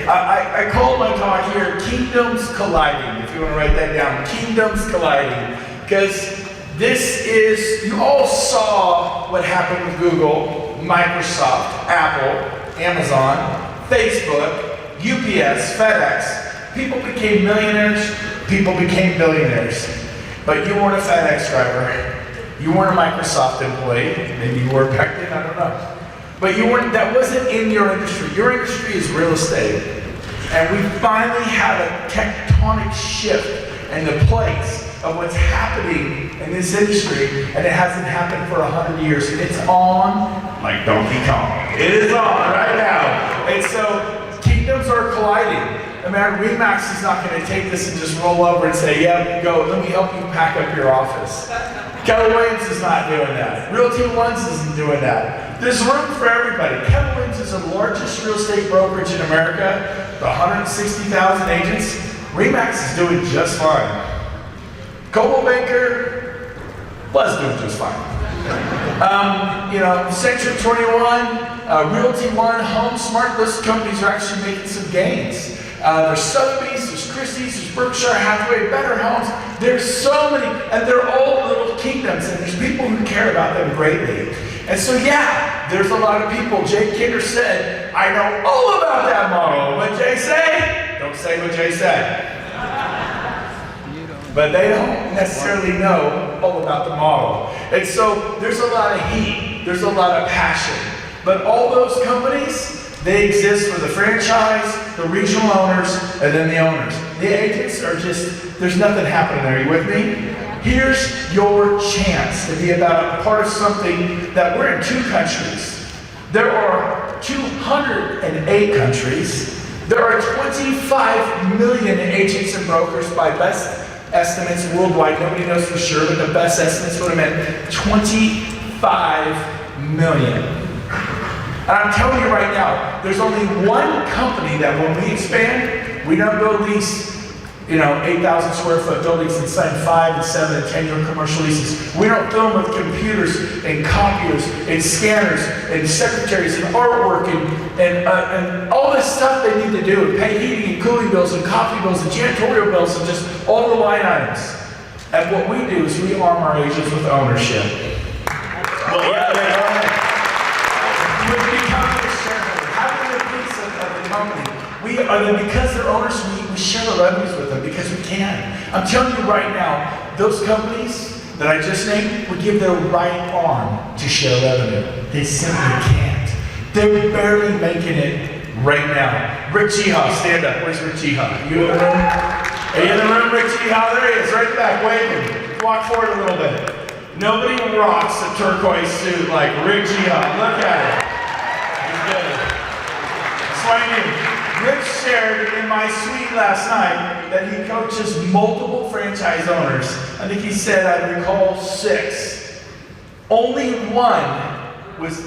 I call my talk here Kingdoms Colliding, if you want to write that down. Kingdoms Colliding. Because this is, you all saw what happened with Google, Microsoft, Apple, Amazon, Facebook, UPS, FedEx. People became millionaires, people became billionaires. But you weren't a FedEx driver. You weren't a Microsoft employee. Maybe you were back then, I don't know. But you weren't, that wasn't in your industry. Your industry is real estate. And we finally had a tectonic shift in the place of what's happening in this industry, and it hasn't happened for 100 years. It's on like Donkey Kong. It is on right now. And so kingdoms are colliding. I mean, RE/MAX is not going to take this and just roll over and say, yeah, go, let me help you pack up your office. Keller Williams is not doing that. Realty Ones isn't doing that. There's room for everybody. Keller Williams is the largest real estate brokerage in America, with 160,000 agents. RE/MAX is doing just fine. Coldwell Banker was doing just fine. Century 21, Realty One, Home Smart, those companies are actually making some gains. There's Sotheby's, there's Christie's, there's Berkshire Hathaway, Better Homes. There's so many, and they're all little kingdoms, and there's people who care about them greatly. And so, yeah, there's a lot of people. Jay Kidder said, I know all about that model. What Jay say? Don't say what Jay said. But they don't necessarily know all about the model. And so there's a lot of heat, there's a lot of passion. But all those companies, they exist for the franchise, the regional owners, and then the owners. The agents are just, there's nothing happening there. Are you with me? Here's your chance to be about a part of something that we're in 2 countries. There are 208 countries. There are 25 million agents and brokers by best estimates worldwide. Nobody knows for sure, but the best estimates put them at 25 million. And I'm telling you right now, there's only one company that when we expand, we don't go lease 8,000 square foot buildings and sign 5 and 7 and 10-year commercial leases. We don't fill them with computers and copiers and scanners and secretaries and artwork and all this stuff they need to do, and pay heating and cooling bills and coffee bills and janitorial bills and just all the line items. And what we do is we arm our agents with ownership. Well, yeah, they are. We become the shareholder, having a piece of the company. Because they're owners, we share the revenues with them because we can. I'm telling you right now, those companies that I just named would give their right arm to share revenue. They simply can't. They're barely making it right now. Rick Cheehaw, stand up. Where's Rick Cheehaw? You in the room? Are you in the room, Rick Cheehaw? There he is, right back, waving. Walk forward a little bit. Nobody rocks a turquoise suit like Rick Cheehaw. Look at it. He's good. That's why I knew. Rick shared in my suite last night that he coaches multiple franchise owners. I think he said, I recall 6. Only one was,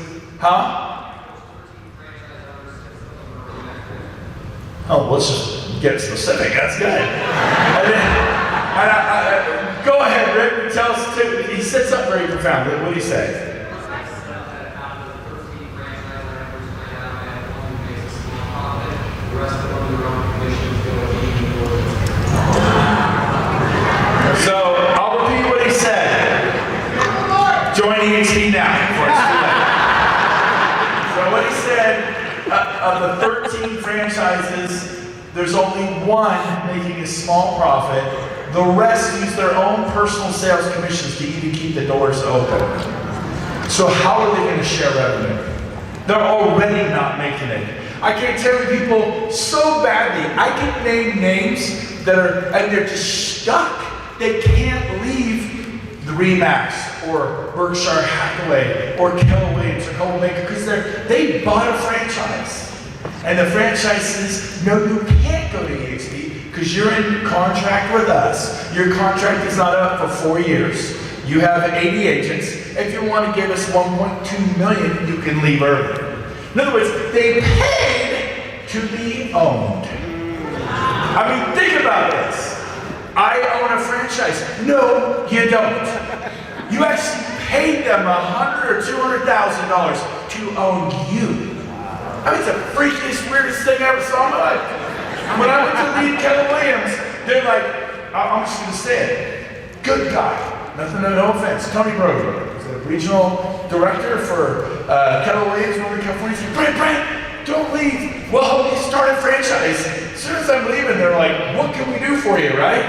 Oh, let's just get specific. That's good. Go ahead, Rick. Tell us too. He said something very profound. What did he say? So I'll repeat what he said. Join eXp now before it's too late. So what he said, of the 13 franchises, there's only one making a small profit. The rest use their own personal sales commissions to even keep the doors open. So how are they going to share revenue? They're already not making it. I can't tell you people so badly. I can name names that are, and they're just stuck. They can't leave the RE/MAX or Berkshire Hathaway or Keller Williams or Coldwell Banker because they bought a franchise. And the franchise says, no, you can't go to eXp because you're in contract with us. Your contract is not up for 4 years. You have 80 agents. If you want to give us $1.2 million, you can leave early. In other words, they paid to be owned. I mean, think about this. I own a franchise. No, you don't. You actually paid them $100,000 or $200,000 to own you. I mean, it's the freakiest, weirdest thing I ever saw in my life. When I went to lead Keller Williams, they're like, I'm just gonna say it, good guy. Nothing, no offense. Tony Broder, he's a regional director for Keller Williams, Northern California. He said, Brent, don't leave. We'll help you start a franchise. As soon as I'm leaving, they're like, what can we do for you, right?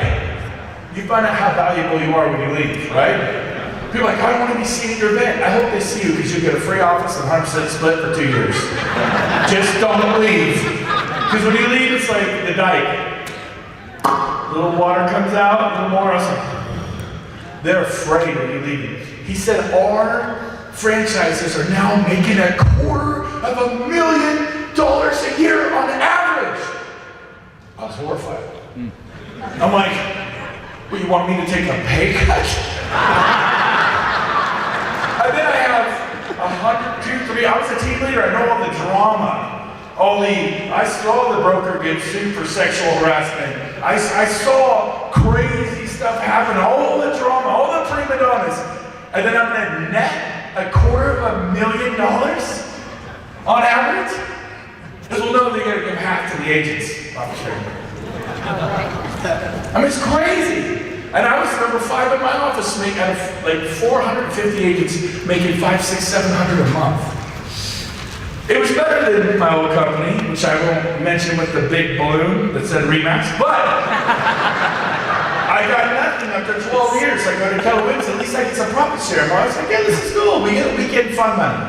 You find out how valuable you are when you leave, right? People are like, I don't want to be seen at your event. I hope they see you because you get a free office and 100% split for 2 years. Just don't leave. Because when you leave, it's like the dike. A little water comes out, a little more awesome. They're afraid when you leave. He said our franchises are now making $250,000 a year on average. I was horrified. I'm like, well, you want me to take a pay cut? And then I have 100, 2, 3, I was a team leader, I know all the drama. I saw the broker get sued for sexual harassment. I saw crazy stuff happen, all the drama, all the prima donnas. And then I'm gonna net $250,000 on average? Because we'll know they gotta give half to the agents. I'm sure. I mean, it's crazy. And I was number 5 in my office, out of like 450 agents, making $500, $600, $700 a month. It was better than my old company, which I won't mention with the big balloon that said Remax, but I got nothing after 12 years. I go to Keller Williams, at least I get some profit share. I was like, yeah, this is cool. We get a weekend fun money.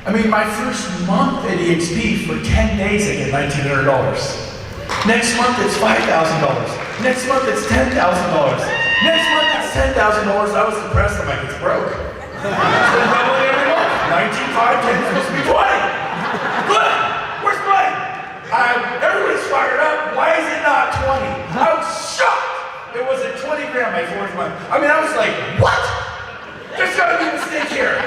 I mean, my first month at eXp, for 10 days, I get $1,900. Next month, it's $5,000. Next month, it's $10,000. Next month, it's $10,000. I was depressed. I'm like, it's broke. It's been doubling every month. 19, 5, 10, supposed to be 20. Good. Where's mine? Everybody's fired up. Why is it not 20? I was shocked. It was at 20 grand my 4th month. I mean, I was like, what? There's got to be a mistake here.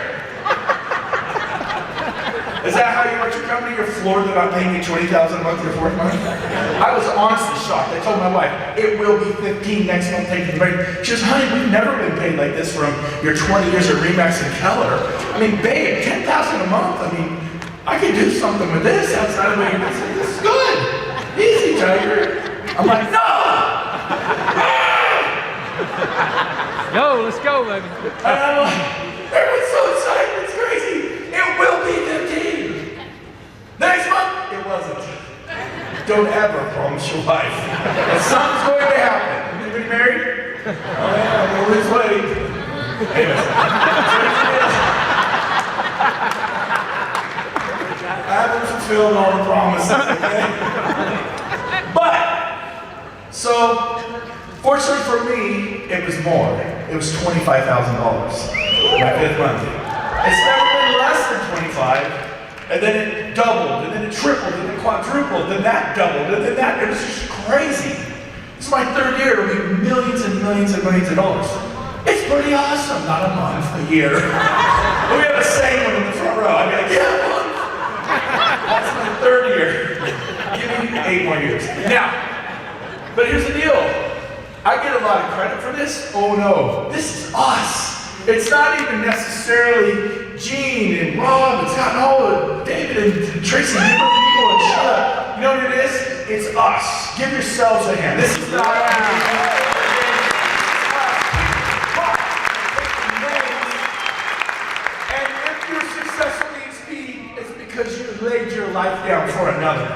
Is that how you run your company? You're floored about paying me $20,000 a month your 4th month? I was honestly shocked. I told my wife, it will be 15 next month, taking the break. She goes, honey, we've never been paid like this from your 20 years at Remax and Keller. I mean, babe, $10,000 a month. I mean, I could do something with this outside of my business. This is good. Easy, Tiger. I'm like, no! Yo, let's go, baby. And I'm like, everyone's so excited. It's crazy. It will be 15. Next month, it wasn't. Don't ever promise your wife that something's going to happen. Anybody married? Oh yeah, I'm always waiting. Anyways. I haven't fulfilled all the promises, okay? But, so, fortunately for me, it was more. It was $25,000 my 5th month. It's never been less than 25. And then it doubled, and then it tripled, and then it quadrupled, then that doubled, and then that, it was just crazy. This is my 3rd year, it'll be millions and millions and millions of dollars. It's pretty awesome, not a month, a year. But we have a saying one in the front row, I'd be like, yeah, a month. That's my 3rd year. Give me 8 more years. Now, but here's the deal. I get a lot of credit for this. Oh no, this is us. It's not even necessarily Gene and Rob, it's gotten all of David and Tracy, different people and Sheila. You know what it is? It's us. Give yourselves a hand. This is not And if you're successful in eXp, it's because you laid your life down for another.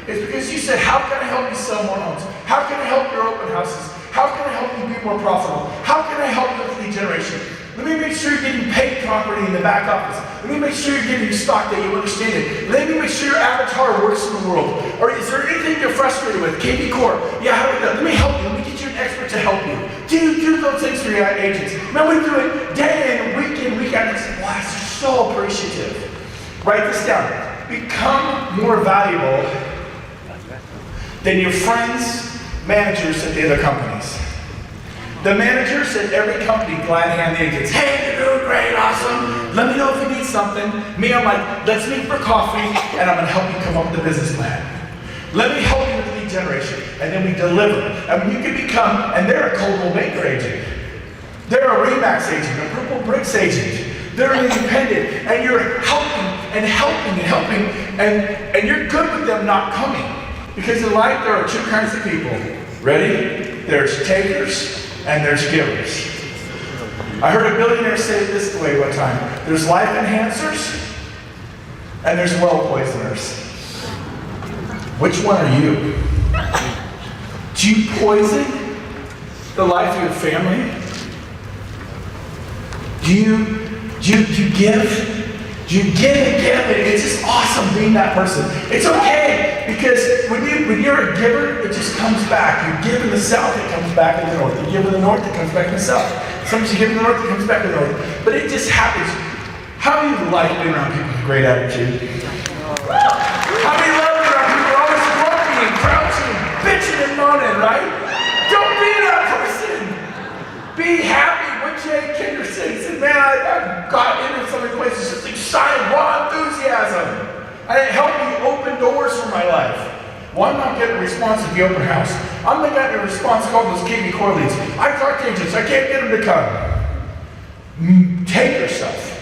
It's because you said, how can I help you sell more homes? How can I help your open houses? How can I help you be more profitable? How can I help you with lead generation? Let me make sure you're getting paid property in the back office. Let me make sure you're getting your stock that you understand it. Let me make sure your avatar works in the world. Or is there anything you're frustrated with? KB Corp. Yeah, how do we go? Let me help you. Let me get you an expert to help you. Do those things for your agents. Man, we do it day in, week in, week out. It's a blast. You're so appreciative. Write this down. Become more valuable than your friends, managers at the other companies. The managers at every company glad hand the agents. Hey, you're doing great, awesome. Let me know if you need something. Me, I'm like, let's meet for coffee, and I'm gonna help you come up with a business plan. Let me help you with lead generation, and then we deliver. And when you can become, and they're a Coldwell Banker agent. They're a Remax agent, a Purple Bricks agent. They're an independent, and you're helping and helping, and you're good with them not coming. Because in life, there are two kinds of people. Ready? There's takers and there's givers. I heard a billionaire say it this way one time. There's life enhancers and there's well poisoners. Which one are you? Do you poison the life of your family? Do you give? Do you give and give? It's just awesome being that person. It's okay, because when you're a giver, it just comes back. You give in the south, it comes back in the north. You give in the north, it comes back in the south. Sometimes you give in the north, it comes back in the north. But it just happens. How many like being around people with great attitude? How many love being around people who are always grumpy and grouchy and bitching and moaning, right? Don't be that person. Be happy. What Jay Kinder said, he said, man, I got into so many places just excited, raw enthusiasm. And it helped me open doors for my life. Well, I'm not getting a response at the open house. I'm not getting a response called those Katie Corleys. I talk to agents, I can't get them to come. Take yourself.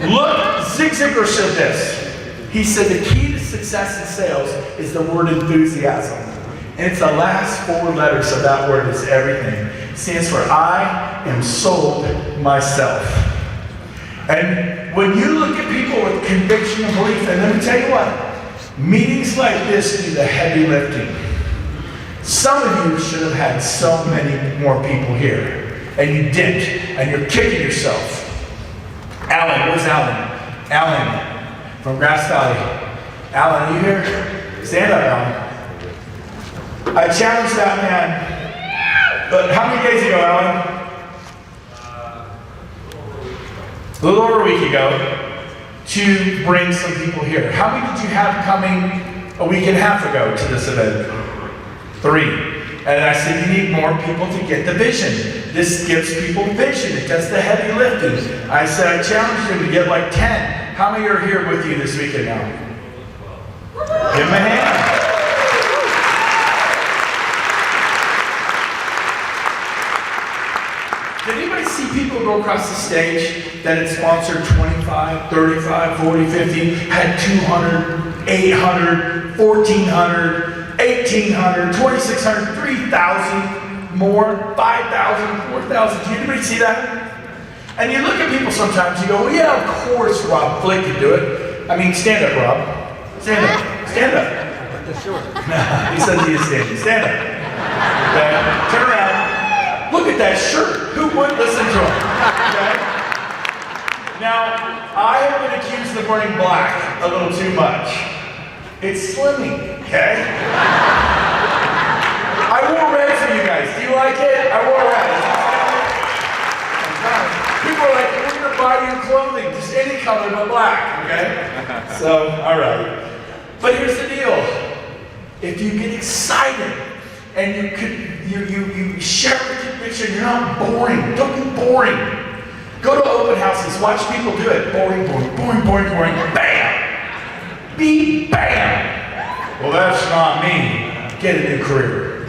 Look, Zig Ziglar said this. He said the key to success in sales is the word enthusiasm. And it's the last four letters of that word is everything. It stands for I am sold myself. And when you look at people with conviction and belief, and let me tell you what, meetings like this do the heavy lifting. Some of you should have had so many more people here, and you didn't, and you're kicking yourself. Alan, where's Alan? Alan from Grass Valley. Alan, are you here? Stand up, Alan. I challenged that man, but how many days ago, Alan? A little over a week ago, to bring some people here. How many did you have coming a week and a half ago to this event? 3. And I said, you need more people to get the vision. This gives people vision. It does the heavy lifting. I said, I challenged them to get like 10. How many are here with you this weekend now? Give them a hand. Did anybody see people go across the stage that had sponsored 25, 35, 40, 50, had 200, 800, 1,400, 1,800, 2,600, 3,000 more, 5,000, 4,000? Did anybody see that? And you look at people sometimes, you go, well, yeah, of course Rob Flick could do it. I mean, stand up, Rob. Stand up. Stand up. He says he is standing. Stand up. Okay? Turn around. Look at that shirt. Who would listen to him? Okay? Now, I have been accused of wearing black a little too much. It's slimming, okay? I wore red for you guys. Do you like it? I wore red. People are like, we're going to buy you clothing, just any color but black, okay? So, all right. But here's the deal. If you get excited and you share with conviction, you're not boring. Don't be boring. Go to open houses, watch people do it. Boring, boring, boring, boring, boring. Bam! Be bam! Well, that's not me. Get a new career.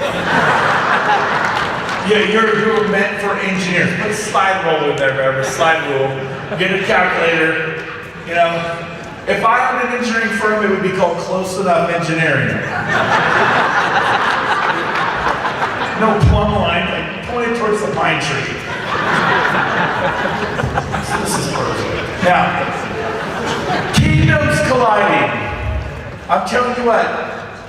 Yeah, you're meant for engineers. Put a slide rule in there, remember? Slide rule. Get a calculator. You know, if I owned an engineering firm, it would be called Close Enough Engineering. No plumb line, like pointed towards the pine tree. So this is perfect. Now, kingdoms colliding. I'm telling you what.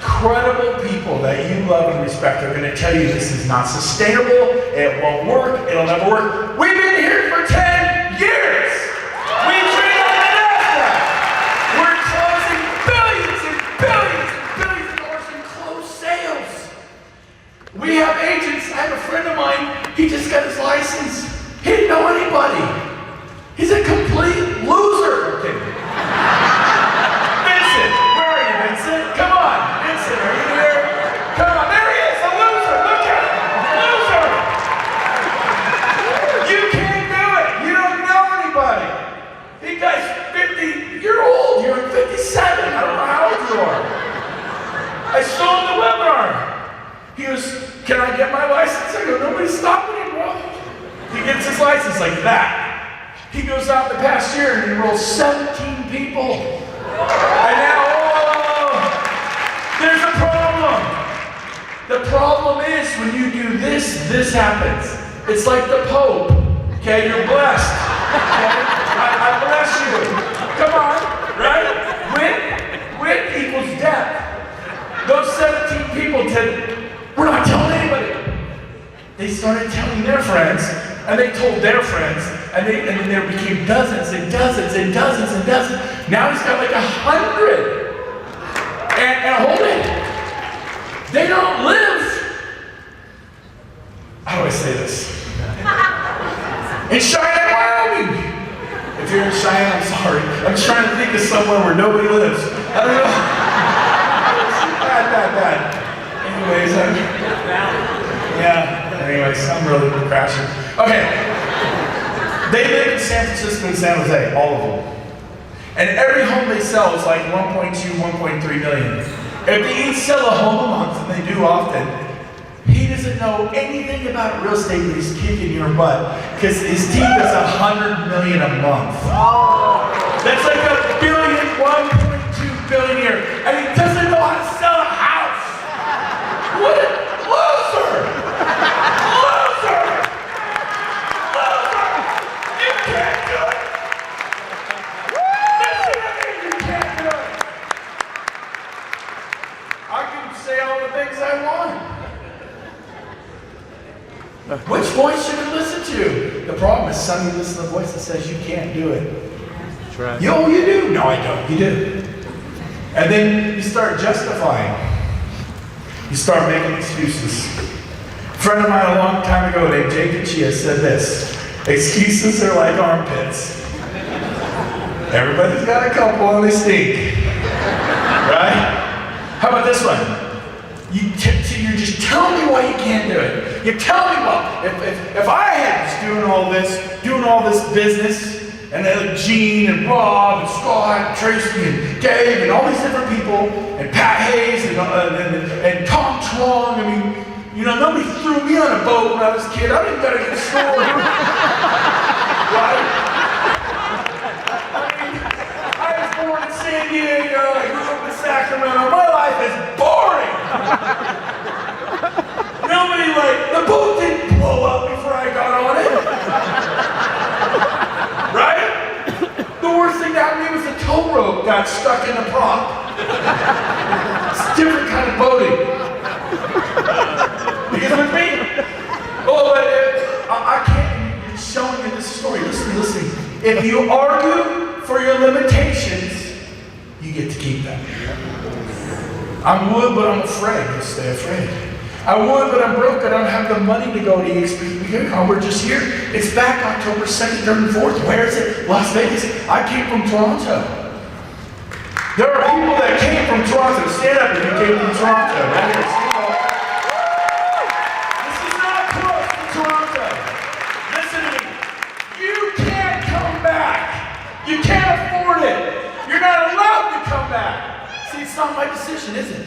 Credible people that you love and respect are going to tell you this is not sustainable, it won't work, it'll never work. We've been here for 10 years! We trade on the NASDAQ! We're closing billions and billions and billions of dollars in closed sales. We have agents. I have a friend of mine, he just got his license. He didn't know anybody. He's a complete loser. Okay. Vincent, where are you, Vincent? Come on. Vincent, are you here? Come on, there he is, a loser. Look at him, loser. You can't do it. You don't know anybody. You guys, 50-year-old. You're 57. I don't know how old you are. I saw him in the webinar. He goes, can I get my license? I go, nobody's stopping him, bro. He gets his license like that. He goes out the past year and he enrolls 17 people. And now, there's a problem. The problem is when you do this, this happens. It's like the Pope. Okay, you're blessed. Okay? I bless you. Come on, right? Win equals death. Those 17 people said, we're not telling anybody. They started telling their friends, and they told their friends, and then there became dozens and dozens and dozens and dozens. Now he's got like 100. And hold it. They don't live. How do I say this? In Cheyenne, Wyoming. If you're in Cheyenne, I'm sorry. I'm trying to think of somewhere where nobody lives. I don't know. Bad. Anyways, I'm really crashing. Okay. They live in San Francisco and San Jose, all of them. And every home they sell is like 1.2, 1.3 million. If they each sell a home a month, and they do often, he doesn't know anything about real estate, but he's kicking your butt. Because his team does 100 million a month. That's like $1 billion, 1.2 billion a year. And he doesn't know how to sell a house. What a loser! Loser! Loser! You can't do it! Listen to me, you can't do it! I can say all the things I want. Which voice should I listen to? The problem is some of you listen to the voice that says you can't do it. That's right. Yo, you do? No, I don't. You do. And then you start justifying. You start making excuses. A friend of mine a long time ago named Jake Chia said this: excuses are like armpits. Everybody's got a couple and they stink. Right? How about this one? You're just telling me why you can't do it. You tell me why. If I had doing all this business, and then Gene and Rob and Scott and Tracy and Dave and all these different people, and Pat Hayes and Tom Trong, I mean, you know, nobody threw me on a boat when I was a kid. I didn't got a good story. Right? I mean, I was born in San Diego, I grew up in Sacramento. My life is boring. Nobody the boat didn't blow up before I got on it. Right? The worst thing that happened to me was the tow rope got stuck in the prop. It's a different kind of boating. You get with me? Oh, I can't, it's showing you this story. Listen. If you argue for your limitations, you get to keep them. I would, but I'm afraid. You'll stay afraid. I would, but I'm broke. I don't have the money to go to eXp. We're just here. It's back October 2nd, 3rd, and 4th. Where is it? Las Vegas. I came from Toronto. There are people that came from Toronto. Stand up if you came from Toronto. Right here. This is not close to Toronto. Listen to me. You can't come back. You can't afford it. You're not allowed to come back. See, it's not my decision, is it?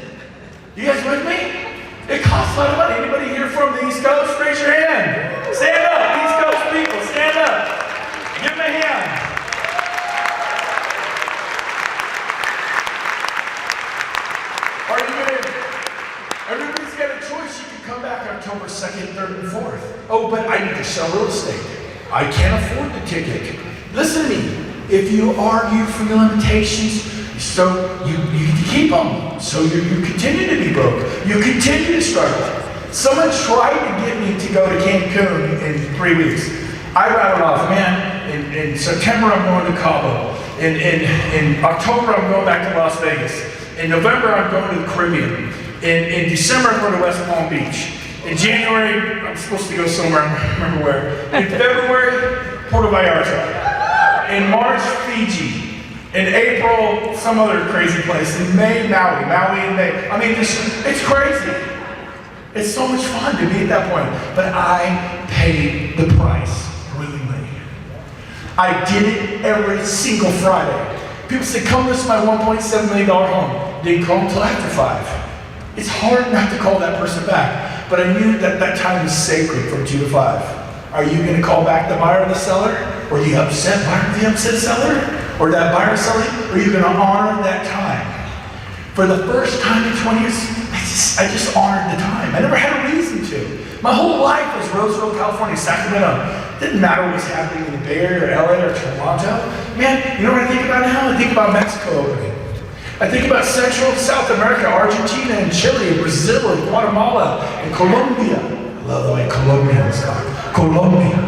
You guys with me? It costs a lot of money. Anybody here from the East Coast? Raise your hand. Stand up, East Coast people. Stand up. Give them a hand. Are you gonna? Everybody's got a choice. You can come back October 2nd, 3rd, and 4th. Oh, but I need to sell real estate. I can't afford the ticket. Listen to me. If you argue for your limitations, so you get to keep them. So you continue to be broke. You continue to struggle. Someone tried to get me to go to Cancun in 3 weeks. I rattled off, man, in September I'm going to Cabo. In October I'm going back to Las Vegas. In November I'm going to the Caribbean. In December I'm going to West Palm Beach. In January I'm supposed to go somewhere, I don't remember where. In February, Puerto Vallarta. In March, Fiji. In April, some other crazy place. In May, Maui in May. I mean, it's crazy. It's so much fun to be at that point. But I paid the price willingly. I did it every single Friday. People say, come list my $1.7 million home. Didn't call until after 5. It's hard not to call that person back. But I knew that that time was sacred from 2 to 5. Are you going to call back the buyer or the seller? Or are you upset buyer or the upset seller? or that buyer selling, or are you gonna honor that time? For the first time in 20 years, I just honored the time. I never had a reason to. My whole life was Roseville, California, Sacramento. Didn't matter what was happening in the Bay Area or LA or Toronto. Man, you know what I think about now? I think about Mexico opening. I think about Central South America, Argentina and Chile, and Brazil and Guatemala and Colombia. I love the way Colombians talk. Colombia.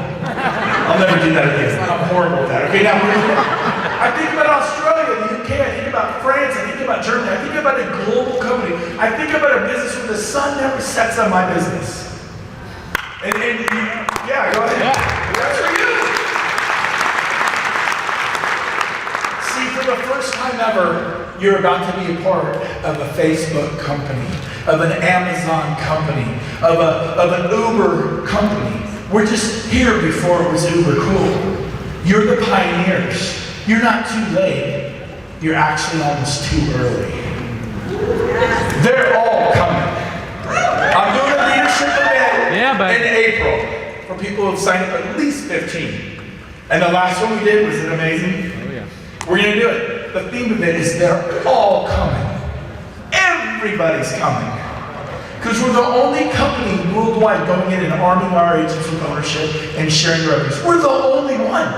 I'll never do that again. I'm horrible at that. Okay, now I think about Australia, the UK, I think about France, I think about Germany, I think about a global company. I think about a business where the sun never sets on my business. And yeah, go ahead. Yeah. That's for you. See, for the first time ever, you're about to be a part of a Facebook company, of an Amazon company, of an Uber company. We're just here before it was Uber cool. You're the pioneers. You're not too late. You're actually almost too early. They're all coming. I'm doing a leadership event in April for people who have signed up at least 15. And the last one we did, was it amazing? Oh yeah. We're gonna do it. The theme of it is they're all coming. Everybody's coming. Because we're the only company worldwide going in and arming our agents with ownership and sharing revenues. We're the only one.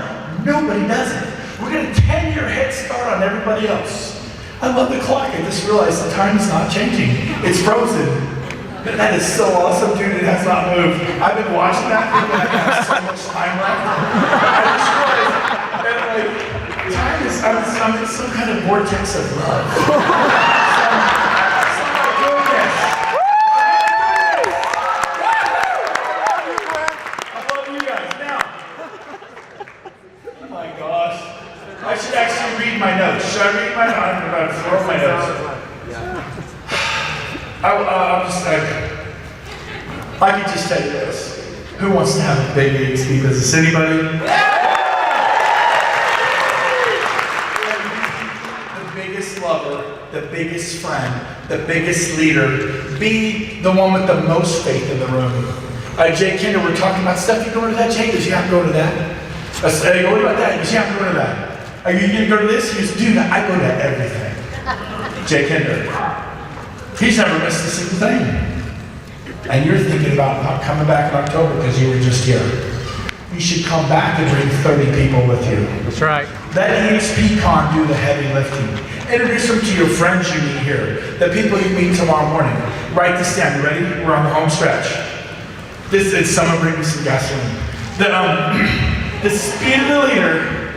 Nobody does it. We're going to 10-year head start on everybody else. I love the clock. I just realized the time is not changing. It's frozen. That is so awesome, dude. It has not moved. I've been watching that thinking I have so much time left. I just realized that, like, time is, I'm in some kind of vortex of love. I should actually read my notes. Should I read my notes? I'm about to throw my notes. I could just tell you this. Who wants to have a big eXp business? Anybody? The biggest lover, the biggest friend, the biggest leader. Be the one with the most faith in the room. Jay Kinder, we're talking about stuff. You going to that, Jay? Does you have to go to that? I said, what about that? Does you have to go to that? Are you going to go to this? He goes, dude, I go to everything. Jay Kinder. He's never missed a single thing. And you're thinking about not coming back in October because you were just here. You should come back and bring 30 people with you. That's right. Let eXp Con do the heavy lifting. Introduce them to your friends you meet here, the people you meet tomorrow morning. Write this down. You ready? We're on the home stretch. This is someone bring me some gasoline. The speed of the leader.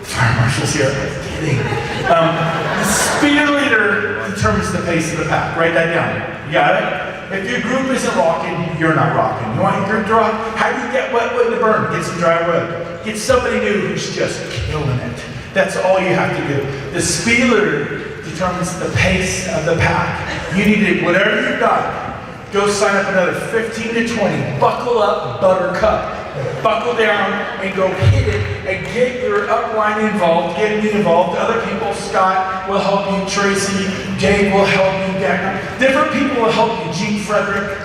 Fire marshal's here. I'm kidding. The speed of the leader determines the pace of the pack. Write that down. You got it? If your group isn't rocking, you're not rocking. You want your group to rock? How do you get wet wood to burn? Get some dry wood. Get somebody new who's just killing it. That's all you have to do. The speed of the leader determines the pace of the pack. You need to, whatever you've got, go sign up another 15 to 20. Buckle up, buttercup. Buckle down and go hit it and get your upline involved, get me involved. Other people, Scott will help you, Tracy, Dave will help you, Decker. Different people will help you, Gene Frederick.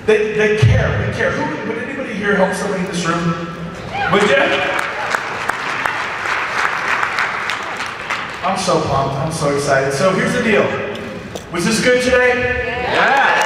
They care, we care. Would anybody here help somebody in this room? Would you? I'm so pumped, I'm so excited. So here's the deal. Was this good today? Yeah.